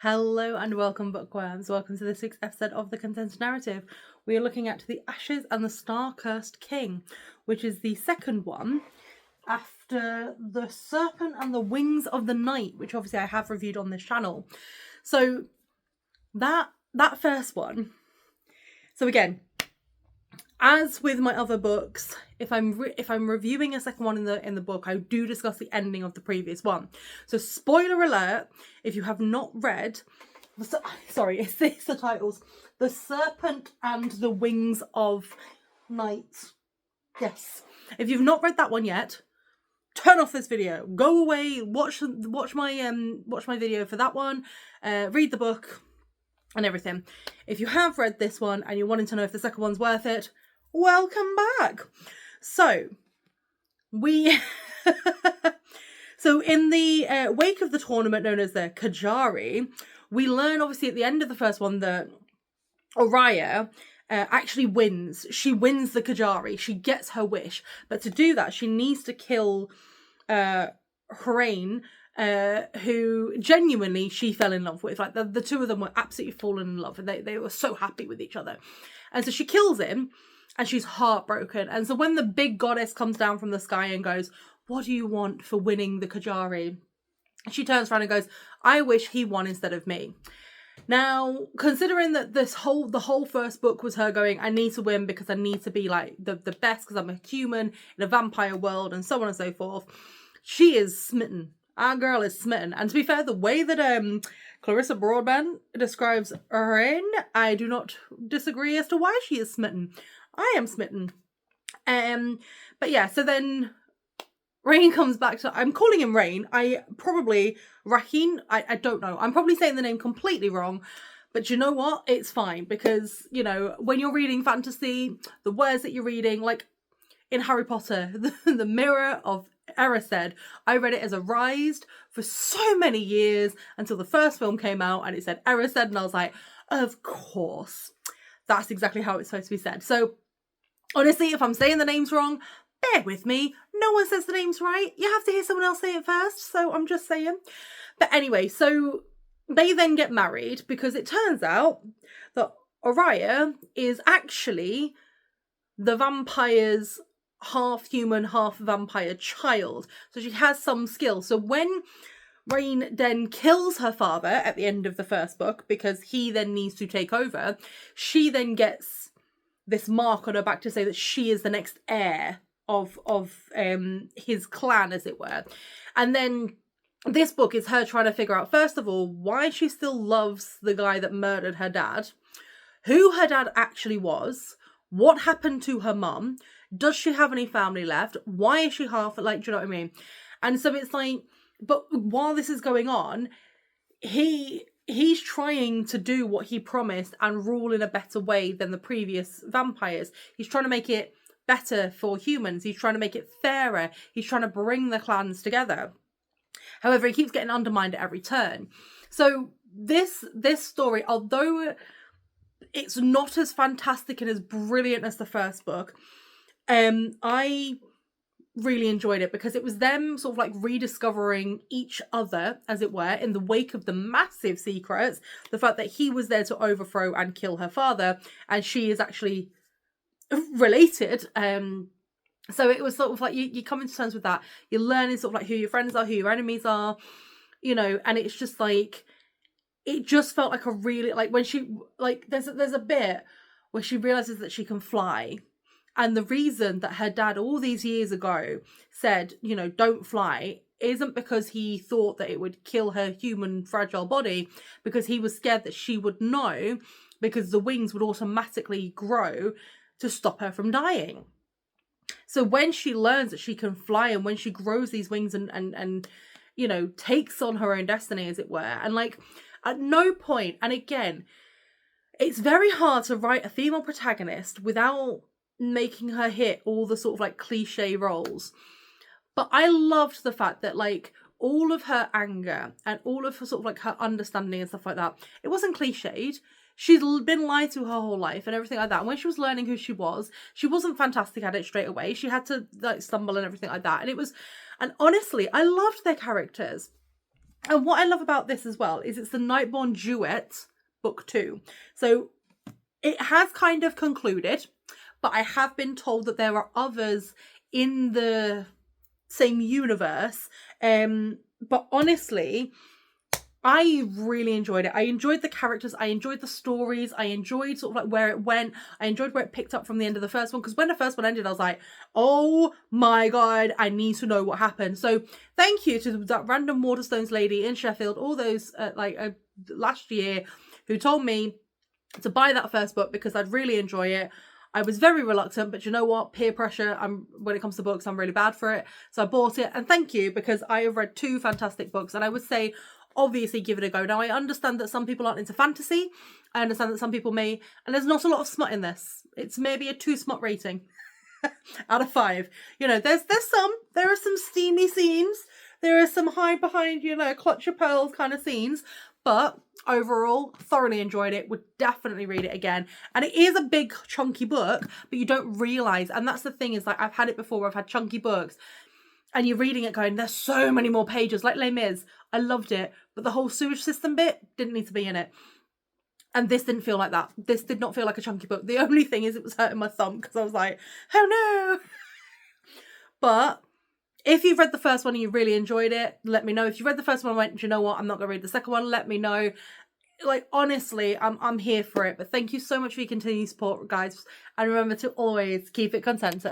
Hello and welcome, bookworms. Welcome to this week's episode of The Consented Narrative. We are looking at The Ashes and the Star-Cursed King, which is the second one after The Serpent and the Wings of the Night, which obviously I have reviewed on this channel. So that first one. So again, as with my other books, if I'm reviewing a second one in the book, I do discuss the ending of the previous one. So spoiler alert, if you have not read, it's the titles, The Serpent and the Wings of Night. Yes, if you've not read that one yet, turn off this video, go away, watch my video for that one, read the book and everything. If you have read this one and you're wanting to know if the second one's worth it, welcome back. So so in the wake of the tournament known as the Kajari, we learn obviously at the end of the first one that Araya actually wins. She wins the Kajari. She gets her wish, but to do that she needs to kill Hrain, who genuinely she fell in love with. Like the two of them were absolutely fallen in love, and they were so happy with each other. And so she kills him, and she's heartbroken. And so when the big goddess comes down from the sky and goes, "What do you want for winning the Kajari?" she turns around and goes, "I wish he won instead of me." Now, considering that the whole first book was her going, "I need to win because I need to be like the best because I'm a human in a vampire world," and so on and so forth, she is smitten. Our girl is smitten. And to be fair, the way that Carissa Broadbent describes Hrain, I do not disagree as to why she is smitten. I am smitten. But yeah, so then Hrain comes back to, I'm calling him Hrain. Raheen, I don't know. I'm probably saying the name completely wrong. But you know what? It's fine because, you know, when you're reading fantasy, the words that you're reading, like in Harry Potter, the Mirror of Erised, I read it as Arised for so many years until the first film came out and it said Erised, and I was like, of course. That's exactly how it's supposed to be said. So honestly, if I'm saying the names wrong, bear with me. No one says the names right. You have to hear someone else say it first, so I'm just saying. But anyway, so they then get married because it turns out that Araya is actually the vampire's half human, half vampire child. So she has some skill. So when Hrain then kills her father at the end of the first book, because he then needs to take over, she then gets this mark on her back to say that she is the next heir of his clan, as it were. And then this book is her trying to figure out, first of all, why she still loves the guy that murdered her dad, who her dad actually was, what happened to her mum, does she have any family left, why is she half, like, do you know what I mean? And so it's like, but while this is going on, he's trying to do what he promised and rule in a better way than the previous vampires. He's trying to make it better for humans. He's trying to make it fairer. He's trying to bring the clans together. However, he keeps getting undermined at every turn. So this story, although it's not as fantastic and as brilliant as the first book, I really enjoyed it because it was them sort of like rediscovering each other, as it were, in the wake of the massive secrets. The fact that he was there to overthrow and kill her father, and she is actually related. So it was sort of like you come into terms with that. You're learning sort of like who your friends are, who your enemies are, you know, and it's just like, it just felt like a really, like when she, like there's a bit where she realizes that she can fly. And the reason that her dad all these years ago said, you know, don't fly, isn't because he thought that it would kill her human fragile body, because he was scared that she would know, because the wings would automatically grow to stop her from dying. So when she learns that she can fly, and when she grows these wings and you know, takes on her own destiny, as it were, and like at no point, and again, it's very hard to write a female protagonist without making her hit all the sort of like cliche roles. But I loved the fact that like all of her anger and all of her sort of like her understanding and stuff like that, it wasn't cliched. She'd been lied to her whole life and everything like that. And when she was learning who she wasn't fantastic at it straight away. She had to like stumble and everything like that. And honestly, I loved their characters. And what I love about this as well is it's the Nightborn Duet book 2. So it has kind of concluded, but I have been told that there are others in the same universe. But honestly, I really enjoyed it. I enjoyed the characters. I enjoyed the stories. I enjoyed sort of like where it went. I enjoyed where it picked up from the end of the first one. Because when the first one ended, I was like, oh my God, I need to know what happened. So thank you to that random Waterstones lady in Sheffield, all those last year, who told me to buy that first book because I'd really enjoy it. I was very reluctant, but you know what? Peer pressure, when it comes to books, I'm really bad for it. So I bought it, and thank you, because I have read 2 fantastic books, and I would say, obviously, give it a go. Now, I understand that some people aren't into fantasy. I understand that some people may, and there's not a lot of smut in this. It's maybe a 2 smut rating out of 5. You know, there are some steamy scenes. There are some hide behind, clutch your pearls kind of scenes. But overall, thoroughly enjoyed it. Would definitely read it again. And it is a big, chunky book, but you don't realise. And that's the thing, is like, I've had it before where I've had chunky books, and you're reading it going, there's so many more pages. Like Les Mis, I loved it, but the whole sewage system bit didn't need to be in it. And this didn't feel like that. This did not feel like a chunky book. The only thing is it was hurting my thumb because I was like, oh no. But if you've read the first one and you really enjoyed it, let me know. If you read the first one and went, you know what, I'm not going to read the second one, let me know. Like, honestly, I'm here for it. But thank you so much for your continued support, guys. And remember to always keep it contented.